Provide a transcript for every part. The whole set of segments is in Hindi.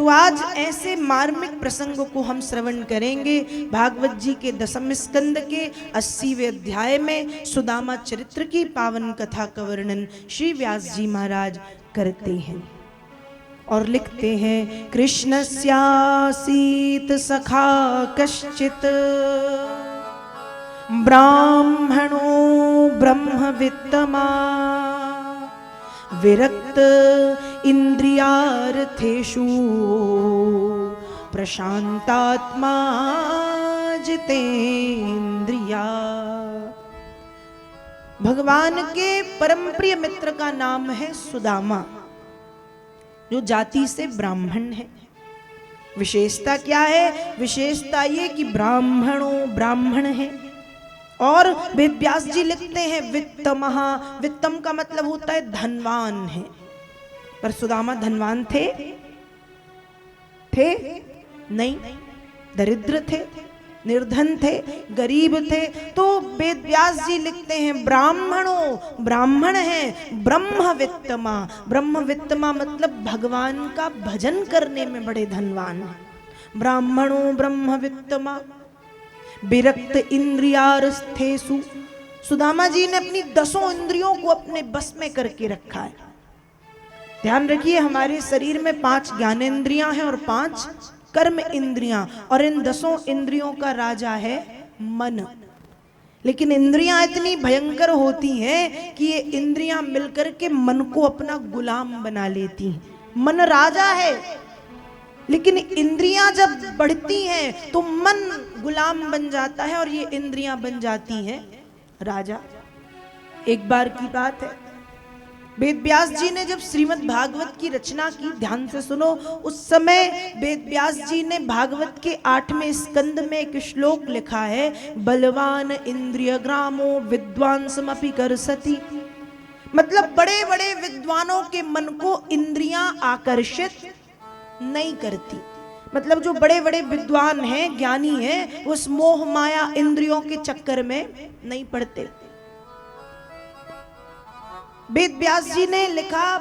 तो आज ऐसे मार्मिक प्रसंग को हम श्रवण करेंगे। भागवत जी के 10वें स्कंद के 80वें अध्याय में सुदामा चरित्र की पावन कथा का वर्णन श्री व्यास जी महाराज करते हैं और लिखते हैं। कृष्णस्यासीत सखा कश्चित ब्राह्मणो ब्रह्मवित्तमा विरक्त इंद्रियार्थेषु प्रशांतात्मा जितेंद्रिया। भगवान के परम प्रिय मित्र का नाम है सुदामा, जो जाति से ब्राह्मण है। विशेषता क्या है? विशेषता ये कि ब्राह्मणों ब्राह्मण है। और वेद व्यास जी लिखते हैं वित्तमहा, वित्तम का मतलब होता है धनवान है। पर सुदामा धनवान थे? नहीं, दरिद्र थे, निर्धन थे, गरीब थे। तो वेद व्यास जी लिखते हैं ब्राह्मणों ब्राह्मण हैं, ब्रह्मवित्तमा, ब्रह्मवित्तमा मतलब भगवान का भजन करने में बड़े धनवान हैं। ब्राह्मणों ब्रह्मवित्तमा विरक्त इंद्रियार्थेषु। सुदामा जी ने अपनी 10 इंद्रियों को अपने बस में करके रखा है। ध्यान रखिए, हमारे शरीर में 5 ज्ञानेंद्रियां हैं और 5 कर्म इंद्रियां, और इन 10 इंद्रियों का राजा है मन। लेकिन इंद्रियां इतनी भयंकर होती हैं कि ये इंद्रियां मिलकर के मन को अपना गुलाम बना लेती हैं। मन राजा है, लेकिन इंद्रियां जब बढ़ती हैं तो मन गुलाम बन जाता है और ये इंद्रियां बन जाती हैं राजा। एक बार की बात है, वेद व्यास जी ने जब श्रीमद् भागवत की रचना की, ध्यान से सुनो, उस समय वेद व्यास जी ने भागवत के 8वें स्कंद में एक श्लोक लिखा है, बलवान इंद्रिय ग्रामो विद्वांसमपि करसति। मतलब बड़े बड़े विद्वानों के मन को इंद्रियां आकर्षित नहीं करती। मतलब जो बड़े बड़े विद्वान हैं, ज्ञानी हैं, उस मोह माया इंद्रियों के चक्कर में नहीं पड़ते। वेद व्यास जी ने लिखा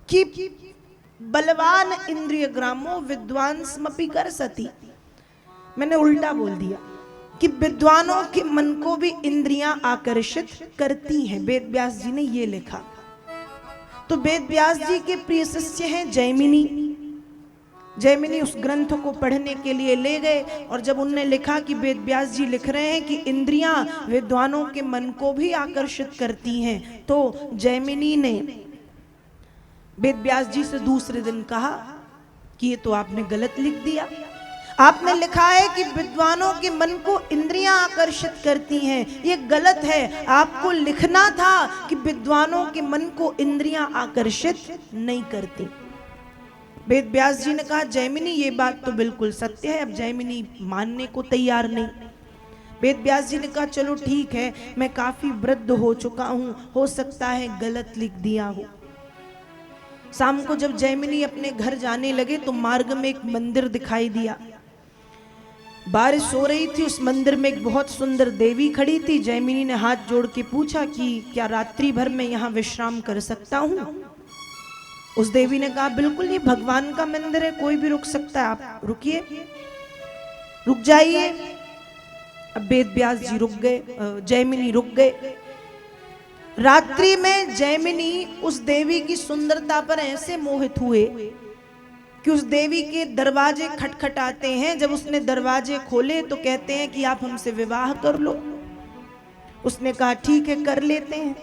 कि बलवान इंद्रिय ग्रामो विद्वांसमपि करसति। मैंने उल्टा बोल दिया कि विद्वानों के मन को भी इंद्रियां आकर्षित करती हैं। वेद व्यास जी ने ये लिखा। तो वेद व्यास जी के प्रिय शिष्य हैं जैमिनी। जैमिनी उस ग्रंथ को पढ़ने के लिए ले गए, और जब उनने लिखा कि वेद व्यास जी लिख रहे हैं कि इंद्रियां विद्वानों के मन को भी आकर्षित करती हैं, तो जैमिनी ने वेद व्यास जी से दूसरे दिन कहा कि ये तो आपने गलत लिख दिया। आपने लिखा है कि विद्वानों के मन को इंद्रियां आकर्षित करती हैं, ये गलत है। आपको लिखना था कि विद्वानों के मन को इंद्रियां आकर्षित नहीं करती। वेद व्यास जी ने कहा जैमिनी ये बात तो बिल्कुल सत्य है। अब जैमिनी मानने को तैयार नहीं। वेद व्यास जी ने कहा चलो ठीक है, मैं काफी वृद्ध हो चुका हूं, हो सकता है गलत लिख दिया हो। शाम को जब जैमिनी अपने घर जाने लगे तो मार्ग में एक मंदिर दिखाई दिया। बारिश हो रही थी, उस मंदिर में एक बहुत सुंदर देवी खड़ी थी। जैमिनी ने हाथ जोड़ के पूछा कि क्या रात्रि भर में यहाँ विश्राम कर सकता हूँ? उस देवी ने कहा बिल्कुल, ये भगवान का मंदिर है, कोई भी रुक सकता है, आप रुकिए, रुक जाइए। अब वेद व्यास जी रुक गए, जैमिनी रुक गए। रात्रि में जैमिनी उस देवी की सुंदरता पर ऐसे मोहित हुए कि उस देवी के दरवाजे खटखटाते हैं। जब उसने दरवाजे खोले तो कहते हैं कि आप हमसे विवाह कर लो। उसने कहा ठीक है, कर लेते हैं,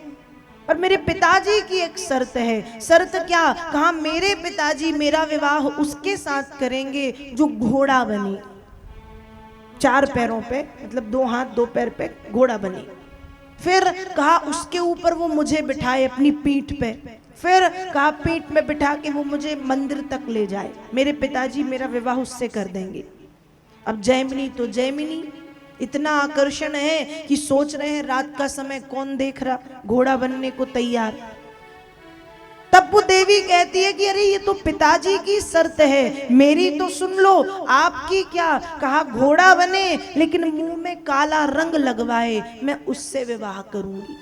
पर मेरे पिताजी की एक शर्त है। शर्त क्या? कहा मेरे पिताजी मेरा विवाह उसके साथ करेंगे जो घोड़ा बने, 4 पैरों पे, मतलब 2 हाथ 2 पैर पे घोड़ा बने। फिर कहा उसके ऊपर वो मुझे बिठाए अपनी पीठ पे। फिर कहा पीठ में बिठा के वो मुझे मंदिर तक ले जाए। मेरे पिताजी मेरा विवाह उससे कर देंगे। अब जैमिनी तो जैमिनी, इतना आकर्षण है कि सोच रहे हैं रात का समय कौन देख रहा, घोड़ा बनने को तैयार। तब वो देवी कहती है कि अरे ये तो पिताजी की शर्त है, मेरी तो सुन लो, आपकी क्या? कहा घोड़ा बने लेकिन मुंह में काला रंग लगवाए, मैं उससे विवाह करूंगी।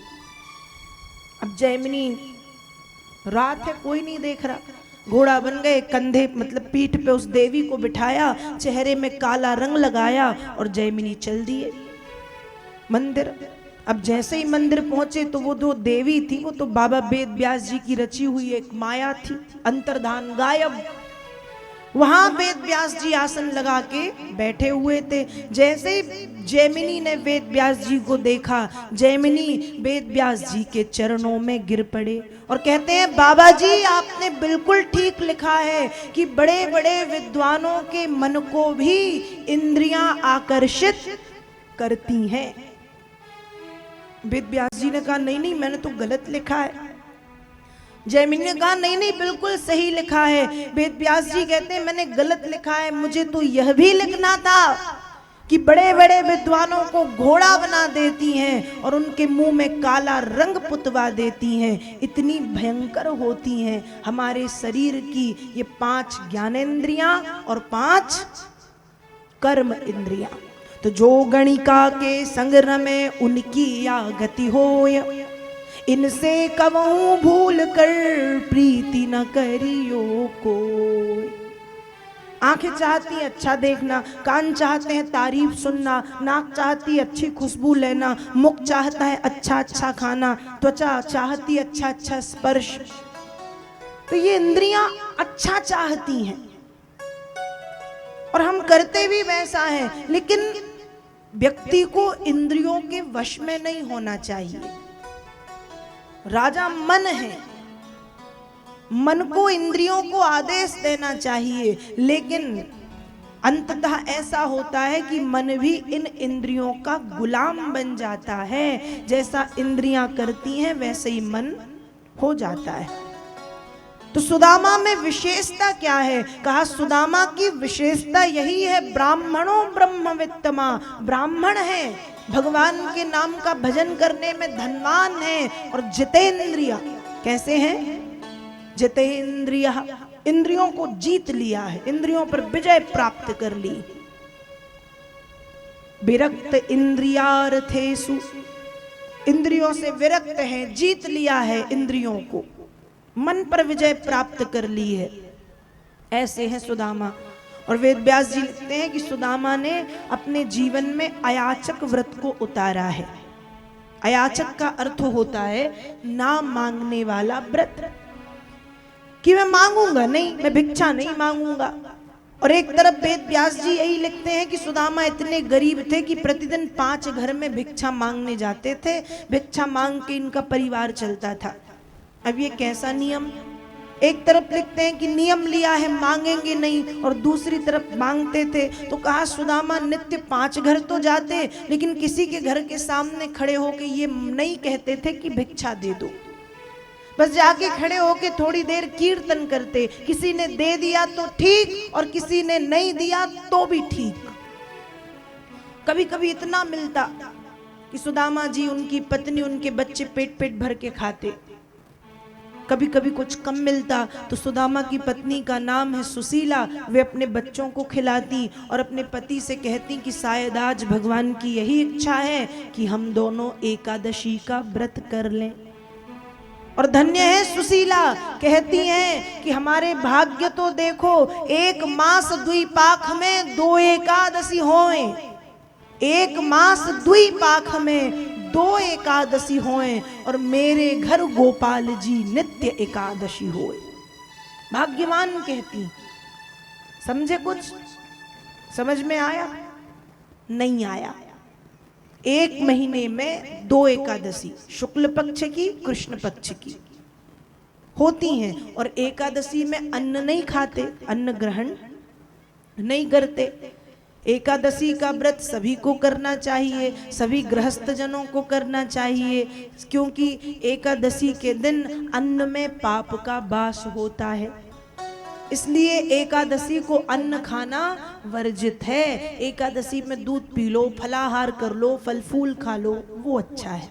अब जैमिनी, रात है कोई नहीं देख रहा, घोड़ा बन गए, कंधे मतलब पीठ पे उस देवी को बिठाया, चेहरे में काला रंग लगाया और जैमिनी चल दिए मंदिर। अब जैसे ही मंदिर पहुंचे तो वो जो देवी थी वो तो बाबा वेद व्यास जी की रची हुई एक माया थी, अंतर्धान गायब। वहां वेद व्यास जी आसन लगा के बैठे हुए थे। जैसे ही जैमिनी ने वेद व्यास जी को देखा, जैमिनी वेद व्यास जी के चरणों में गिर पड़े और कहते हैं, बाबा जी आपने बिल्कुल ठीक लिखा है कि बड़े बड़े विद्वानों के मन को भी इंद्रियां आकर्षित करती हैं। वेद व्यास जी ने कहा, नहीं नहीं मैंने तो गलत लिखा है। जैमिनी ने कहा, नहीं नहीं बिल्कुल सही लिखा है। वेद व्यास जी कहते हैं, मैंने गलत लिखा है, मुझे तो यह भी लिखना था कि बड़े बड़े विद्वानों को घोड़ा बना देती हैं और उनके मुंह में काला रंग पुतवा देती हैं। इतनी भयंकर होती हैं हमारे शरीर की ये 5 ज्ञानेंद्रियां और 5 कर्म इंद्रियां। तो जो गणिका के संग रमे उनकी या गति होय, इनसे कबहू भूल कर प्रीति न करियो कोई। आंखें चाहती हैं अच्छा देखना, कान चाहते हैं तारीफ सुनना, नाक चाहती है अच्छी खुशबू लेना, मुख चाहता है अच्छा अच्छा खाना, त्वचा चाहती है अच्छा अच्छा स्पर्श। तो ये इंद्रियां अच्छा चाहती हैं और हम करते भी वैसा है, लेकिन व्यक्ति को इंद्रियों के वश में नहीं होना चाहिए। राजा मन है, मन को इंद्रियों को आदेश देना चाहिए, लेकिन अंततः ऐसा होता है कि मन भी इन इंद्रियों का गुलाम बन जाता है। जैसा इंद्रियां करती हैं वैसे ही मन हो जाता है। तो सुदामा में विशेषता क्या है? कहा सुदामा की विशेषता यही है, ब्राह्मणों ब्रह्मवित्तमा, ब्राह्मण है, भगवान के नाम का भजन करने में धनवान है और जितेंद्रिय। कैसे हैं? जितेंद्रिय, इंद्रियों को जीत लिया है, इंद्रियों पर विजय प्राप्त कर ली। विरक्त इंद्रियार्थेषु, इंद्रियों से विरक्त है, जीत लिया है इंद्रियों को, मन पर विजय प्राप्त कर ली है। ऐसे हैं सुदामा। और वेद व्यास जी लिखते हैं कि सुदामा ने अपने जीवन में अयाचक व्रत को उतारा है। अयाचक का अर्थ होता है ना मांगने वाला व्रत, कि मैं मांगूंगा नहीं, मैं भिक्षा नहीं मांगूंगा। और एक तरफ वेद व्यास जी यही लिखते हैं कि सुदामा इतने गरीब थे कि प्रतिदिन 5 घर में भिक्षा मांगने जाते थे, भिक्षा मांग के इनका परिवार चलता था। अब ये कैसा नियम? एक तरफ लिखते हैं कि नियम लिया है मांगेंगे नहीं, और दूसरी तरफ मांगते थे। तो कहा सुदामा नित्य 5 घर तो जाते, लेकिन किसी के घर के सामने खड़े होके ये नहीं कहते थे कि भिक्षा दे दो, बस जाके खड़े होके थोड़ी देर कीर्तन करते। किसी ने दे दिया तो ठीक, और किसी ने नहीं दिया तो भी ठीक। कभी कभी इतना मिलता कि सुदामा जी, उनकी पत्नी, उनके बच्चे पेट पेट भर के खाते। कभी कभी कुछ कम मिलता तो सुदामा की पत्नी का नाम है सुशीला, वे अपने बच्चों को खिलाती और अपने पति से कहती कि शायद आज भगवान की यही इच्छा है कि हम दोनों एकादशी का व्रत कर लें। और धन्य है सुशीला, कहती हैं कि हमारे भाग्य तो देखो, 1 मास द्विपाख में 2 एकादशी होए, 1 मास द्विपाख में 2 एकादशी होए, और मेरे घर गोपाल जी नित्य एकादशी होए। भाग्यवान कहती। समझे? कुछ समझ में आया? नहीं आया। 1 महीने में 2 एकादशी, शुक्ल पक्ष की, कृष्ण पक्ष की होती हैं। और एकादशी में अन्न नहीं खाते, अन्न ग्रहण नहीं करते। एकादशी का व्रत सभी को करना चाहिए, सभी गृहस्थ जनों को करना चाहिए, क्योंकि एकादशी के दिन अन्न में पाप का वास होता है। इसलिए एकादशी को अन्न खाना वर्जित है। एकादशी में दूध पी लो, फलाहार कर लो, फल फूल खा लो, वो अच्छा है।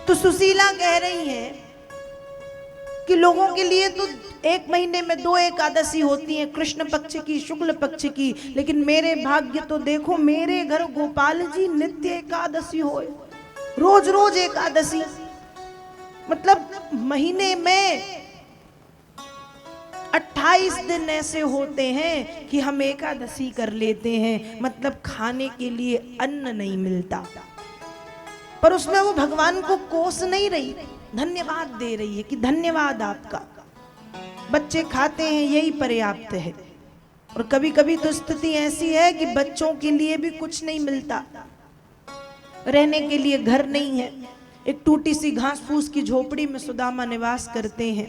तो सुशीला कह रही है कि लोगों के लिए तो 1 महीने में 2 एकादशी होती हैं, कृष्ण पक्ष की, शुक्ल पक्ष की, लेकिन मेरे भाग्य तो देखो, मेरे घर गोपाल जी नित्य एकादशी होए, रोज रोज एकादशी। मतलब महीने में 28 दिन ऐसे होते हैं कि हम एकादशी कर लेते हैं, मतलब खाने के लिए अन्न नहीं मिलता, पर उसमें वो भगवान को कोस नहीं रही, धन्यवाद दे रही है कि धन्यवाद आपका, बच्चे खाते हैं यही पर्याप्त है। और कभी कभी तो स्थिति ऐसी है कि बच्चों के लिए भी कुछ नहीं मिलता, रहने के लिए घर नहीं है, एक टूटी सी घास फूस की झोपड़ी में सुदामा निवास करते हैं,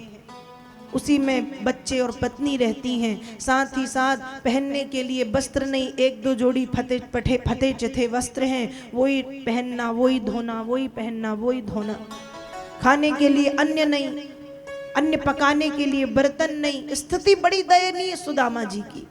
उसी में बच्चे और पत्नी रहती हैं, साथ ही साथ पहनने के लिए वस्त्र नहीं, एक दो जोड़ी फते चथे वस्त्र हैं, वही पहनना वही धोना, वही पहनना वही धोना, खाने के लिए अन्न नहीं, अन्न पकाने के लिए बर्तन नहीं। स्थिति बड़ी दयनीय सुदामा जी की।